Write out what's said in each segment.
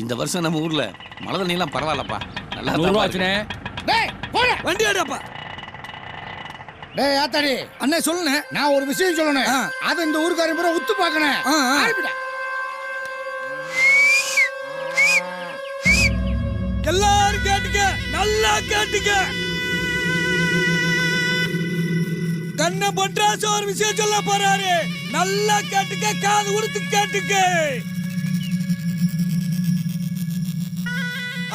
இந்த வருஷம் நம்ம ஊர்ல மழை தண்ணியெல்லாம் பரவாயில்லப்பா. நல்லா 100 ரூபா ஆச்சுனே. டேய் போடா வண்டி ஆடாப்பா. டேய் ஆத்தாடி அண்ணே சொல்லுண்ணே. நான் ஒரு விஷயம் சொல்லணும். அது இந்த ஊர்க்காரன் பூரா உத்து பார்க்கணும். ஆரம்பிடா. எல்லாரும் கேட்டுக்க, நல்லா கேட்டுக்க. கண்ண பொட்டாசு ஒரு விஷயம் சொல்ல போறாரு. நல்லா கேட்டுக்க, காது கொடுத்து கேட்டுக்க.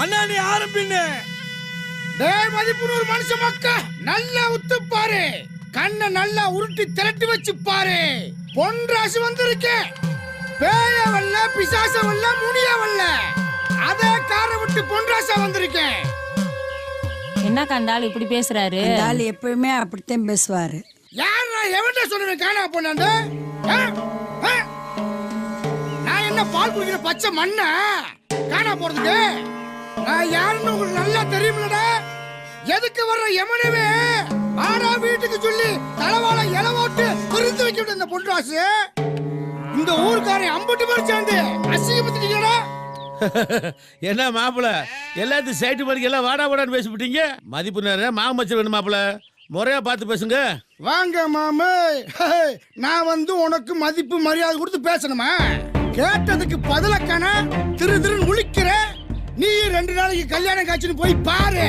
அண்ணா நீ ஆரம்பிங்க. டேய் மதிப்புன்னு ஒரு மனுஷன் மக்கா நல்லா உத்து பாரு. கண்ணை நல்லா உருட்டி திரட்டி வச்சு பாரு. பொன்ராசி வந்திருக்கு. பேய வல்ல, பிசாச வல்ல, முனிய வல்ல. அதே காரை விட்டு பொன்ராசா வந்திருக்கேன். என்ன கண்டால் இப்படி பேசுறாரு? ஆள் எப்பவுமே அப்படித்தான் பேசுவாரு. யாரா எவன்டா சொன்னவன் காணா போனாண்டு? நான் என்ன பால் குடிக்கிற பச்சை மண்ணா காணா போறதுக்கு? நான் யாருன்னு உங்களுக்கு நல்லா தெரியுமில்லடா. எதுக்கு வர்ற எமனவே ஆடா வீட்டுக்கு சொல்லி தலைவாழ இலவோட்டு பிரிந்து வைக்கிட்டு இந்த பொன்ராசு. இந்த ஊர்க்காரன் 50 பேர் சேர்ந்து அசிங்கப்படுத்திட்டீங்கடா. என்ன மாப்பிள எல்லாத்தையும் சைட்டு படிக்க எல்லாம் வாடா வாடான்னு பேசிவிட்டீங்க. மதிப்பு நேரம் மாமச்சர் வேணும் மாப்பிள, முறையா பார்த்து பேசுங்க. வாங்க மாமே. நான் வந்து உனக்கு மதிப்பு மரியாதை கொடுத்து பேசணுமா? கேட்டதுக்கு பதிலக்கான திரு திருன்னு முழிக்கிற. நீ 2 நாளைக்கு கல்யாணம் காட்சின்னு போய் பாரு.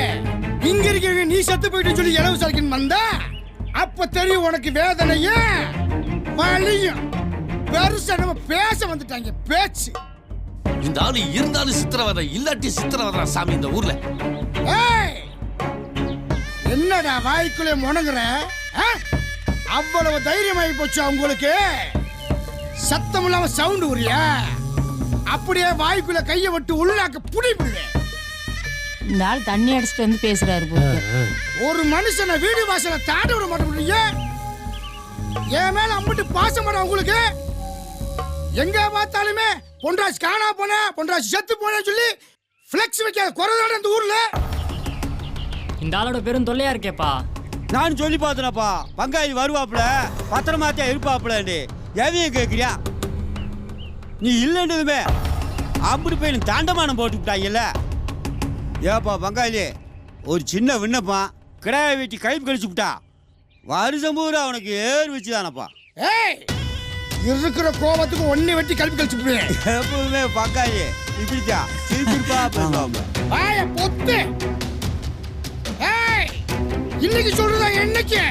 இங்க இருக்க நீ செத்து போயிட்டு சொல்லி இலவு சாய்க்கணும் வந்தா அப்ப தெரியும் உனக்கு வேதனையே வலியும். பெருசா நம்ம பேச வந்துட்டாங்க பேச்சு. இந்த ஆளு இருந்தாலும் சித்திரவதை, இல்லாட்டி சித்திரவதை சாமி இந்த ஊர்ல. என்னடா வாய்க்குள்ளே முணங்குற? அவ்வளவு தைரியமாயி போச்சு உங்களுக்கு. சத்தம் இல்லாம சவுண்ட் உரியா? அப்படியே வாய்க்குள்ள கைய விட்டு உள்ளாக்க புடி புடுவேன். இந்த ஆள் தண்ணி அடிச்சுட்டு வந்து பேசுறாரு போல. ஒரு மனுஷனை வீடு வாசல தாண்ட விட மாட்டேங்க. என் மேல அம்பிட்டு பாசம் பண்ண உங்களுக்கு. எங்க பார்த்தாலுமே பொன்ராஜ் காணா போன, பொன்ராஜ் செத்து போன சொல்லி பிளெக்ஸ் வைக்காத குறைதாட இந்த ஊர்ல. இந்த ஆளோட பெரும் தொல்லையா இருக்கேப்பா. நான் சொல்லி பார்த்தனப்பா, பங்காளி வருவாப்புல பத்திரமாத்தியா இருப்பாப்புலன்னு. எதைய கேட்குறியா? நீ இல்லைன்றதுமே அப்படி போய் தாண்டமானம் போட்டுக்கிட்டாங்கல்ல. ஏப்பா பங்காளி, ஒரு சின்ன விண்ணப்பம், கிடாய வெட்டி கைப்பு கழிச்சு விட்டா வருஷம் பூரா அவனுக்கு ஏறு வச்சுதானப்பா. இருக்கிற கோபத்துக்கு ஒன்னே வெட்டி கல்வி கழிச்சு போடுவேன். எப்பவுமே பங்காளி இப்படித்தான் சிரிப்பா பேசுவாங்க. வாய பொத்து. இன்னைக்கு சொல்றதா என்னைக்கு?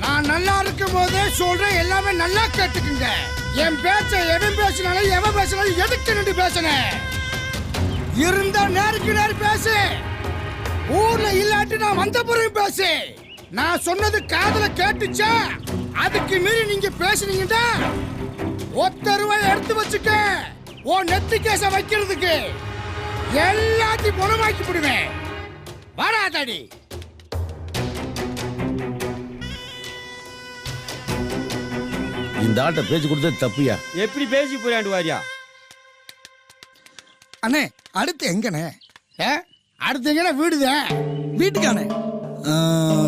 நான் நல்லா இருக்கும் போதே சொல்றேன், எல்லாமே நல்லா கேட்டுக்குங்க. என் பேச்ச எவன் பேசினாலும் எவன் பேசினாலும் எதுக்கு நின்று பேசினேன். இருந்தா நேருக்கு நேர் பேசு. ஊர்ல இல்லாட்டி நான் வந்த பிறகு பேசு. நான் சொன்னது காதுல கேட்டுச்சா? அதுக்கு மீறி நீங்க பேசுனீங்கன்னா 1 ரூபாய் எடுத்து வச்சுக்க. ஓ நெத்தி கேச வைக்கிறதுக்கு எல்லாத்தையும் குணமாக்கி விடுவேன். வாடா தாடி. இந்த ஆட்ட பேச்சு கொடுத்தது தப்பியா? எப்படி பேசி போறாண்டு வாரியா? அண்ணே அடுத்து எங்கண்ணே? அடுத்து எங்கண்ணா? வீடுதான். வீட்டுக்கானே.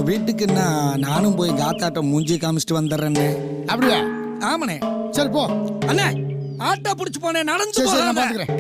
வீட்டுக்குன்னா நானும் போய் காத்தாட்டம் மூஞ்சி காமிச்சிட்டு வந்துடுறேண்ணே. அப்படியா? ஆமாண்ணே. சரி போ. அண்ணே ஆட்டா புடிச்சு போனேன், நடந்து சரி, நான் போறேன். பாத்துக்கிறேன்.